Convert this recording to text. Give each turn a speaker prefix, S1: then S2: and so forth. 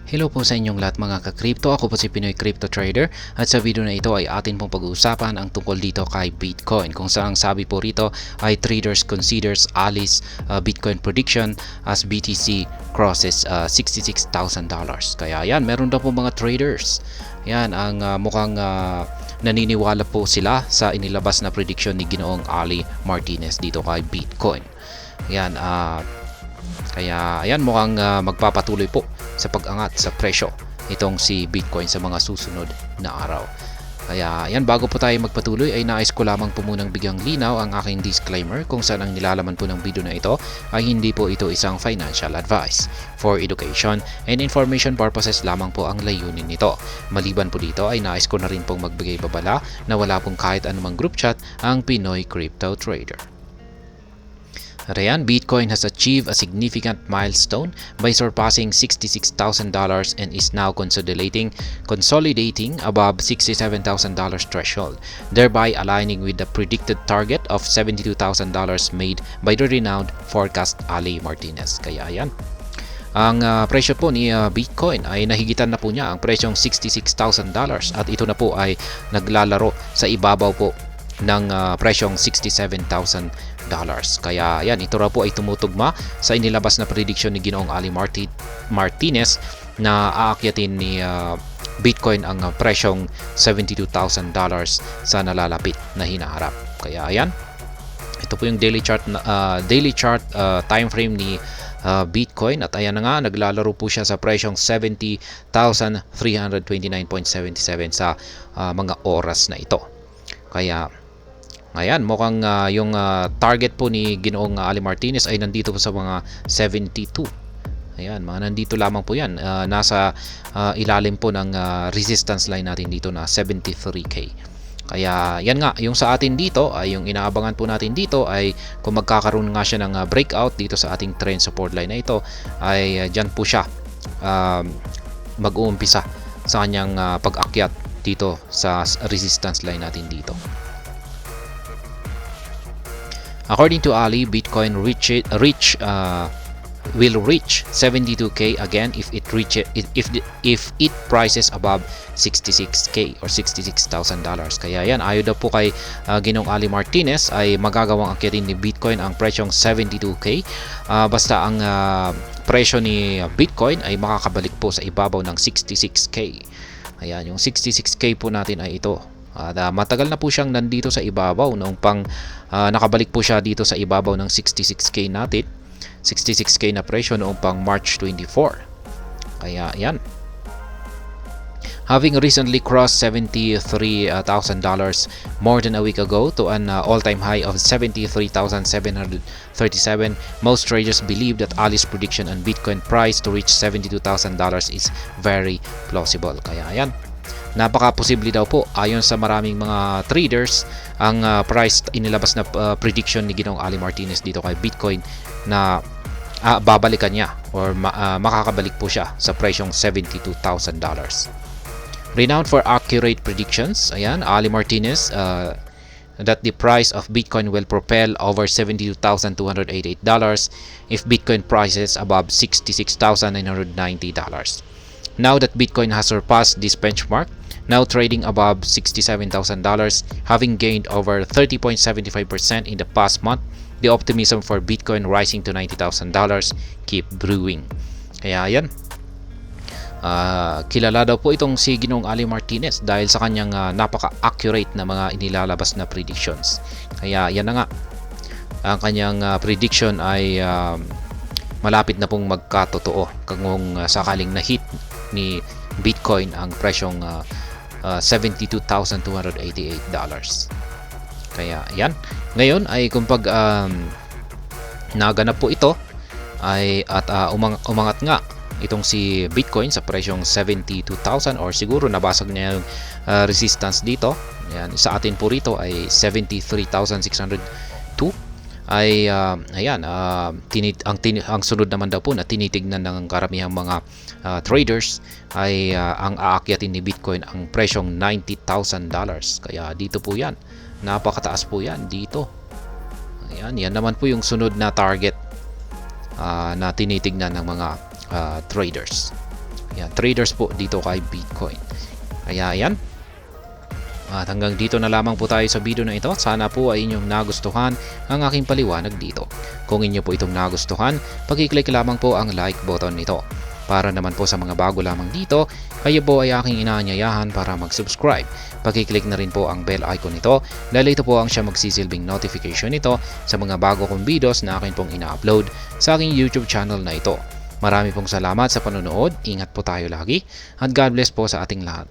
S1: Hello po sa inyong lahat mga ka-crypto. Ako po si Pinoy Crypto Trader at sa video na ito ay atin pong pag-uusapan ang tungkol dito kay Bitcoin. Kung saan ang sabi po rito ay traders considers Ali's Bitcoin prediction as BTC crosses $66,000. Kaya yan, meron daw po mga traders. Yan ang mukhang naniniwala po sila sa inilabas na prediction ni Ginoong Ali Martinez dito kay Bitcoin. Yan, kaya ayan, mukhang magpapatuloy po sa pag-angat sa presyo itong si Bitcoin sa mga susunod na araw. Kaya ayan, bago po tayo magpatuloy ay nais ko lamang po munang bigyang linaw ang aking disclaimer kung saan ang nilalaman po ng video na ito ay hindi po ito isang financial advice. For education and information purposes lamang po ang layunin nito. Maliban po dito ay nais ko na rin pong magbigay babala na wala pong kahit anumang group chat ang Pinoy Crypto Trader. At ayan, Bitcoin has achieved a significant milestone by surpassing $66,000 and is now consolidating above $67,000 threshold, thereby aligning with the predicted target of $72,000 made by the renowned forecast Ali Martinez. Kaya ayan, ang presyo po ni Bitcoin ay nahigitan na po niya ang presyong $66,000 at ito na po ay naglalaro sa ibabaw po ng presyong $67,000. Kaya yan, ito raw po ay tumutugma sa inilabas na prediction ni Ginoong Ali Martinez na aakyatin ni Bitcoin ang presyong $72,000 sa nalalapit na hinaharap. Kaya ayan, ito po yung daily chart time frame ni Bitcoin at ayan na nga, naglalaro po siya sa presyong 70,329.77 sa mga oras na ito. Kaya ayan, mukhang yung target po ni Ginoong Ali Martinez ay nandito po sa mga 72. Ayan, mga nandito lamang po yan. Nasa ilalim po ng resistance line natin dito na 73K. Kaya yan nga, yung sa atin dito, ay yung inaabangan po natin dito ay kung magkakaroon nga siya ng breakout dito sa ating trend support line na ito, ay dyan po siya mag-uumpisa sa kanyang pag-akyat dito sa resistance line natin dito. According to Ali, Bitcoin will reach 72K again if it prices above 66K or $66,000. Kaya yan, ayon daw po kay Ginoong Ali Martinez ay magagawang akyatin ni Bitcoin ang presyong 72K basta ang presyo ni Bitcoin ay makakabalik po sa ibabaw ng 66K. Ayan, yung 66K po natin ay ito. Matagal na po siyang nandito sa ibabaw noong nakabalik po siya dito sa ibabaw ng 66K natin. 66K na presyo noong pang March 24. Kaya yan. Having recently crossed $73,000 more than a week ago to an all-time high of 73,737, most traders believe that Ali's prediction on Bitcoin price to reach $72,000 is very plausible. Kaya yan, napaka-posible daw po ayon sa maraming mga traders ang price inilabas na prediction ni Ginoong Ali Martinez dito kay Bitcoin na babalikan niya or makakabalik po siya sa presyong $72,000. Renowned for accurate predictions, ayan, Ali Martinez that the price of Bitcoin will propel over $72,288 if Bitcoin prices above $66,990. Now that Bitcoin has surpassed this benchmark, now trading above $67,000, having gained over 30.75% in the past month, the optimism for Bitcoin rising to $90,000 keep brewing. Kaya yan, kilala daw po itong si Ginoong Ali Martinez dahil sa kanyang napaka-accurate na mga inilalabas na predictions. Kaya yan na nga, ang kanyang prediction ay malapit na pong magkatotoo kung sakaling na-hit ni Bitcoin ang presyong $72,288. Kaya yan, ngayon ay kung pag naganap po ito ay at umangat nga itong si Bitcoin sa presyong 72,000 or siguro nabasag niya yung resistance dito. Yan, sa atin po rito ay 73,602 ay ayan, ang sunod naman daw po na tinitignan ng karamihang mga traders ay ang aakyatin ni Bitcoin ang presyong $90,000. Kaya dito po yan, napakataas po yan dito. Ayan, yan naman po yung sunod na target na tinitignan ng mga traders. Yan, traders po dito kay Bitcoin. Kaya yan. At hanggang dito na lamang po tayo sa video na ito. Sana po ay inyong nagustuhan ang aking paliwanag dito. Kung inyo po itong nagustuhan, pag-i-click lamang po ang like button nito. Para naman po sa mga bago lamang dito, kayo po ay aking inaanyayahan para mag-subscribe. Pag-i-click na rin po ang bell icon nito dahil ito po ang siya magsisilbing notification nito sa mga bago kong videos na akin pong ina-upload sa aking YouTube channel na ito. Marami pong salamat sa panonood, ingat po tayo lagi, at God bless po sa ating lahat.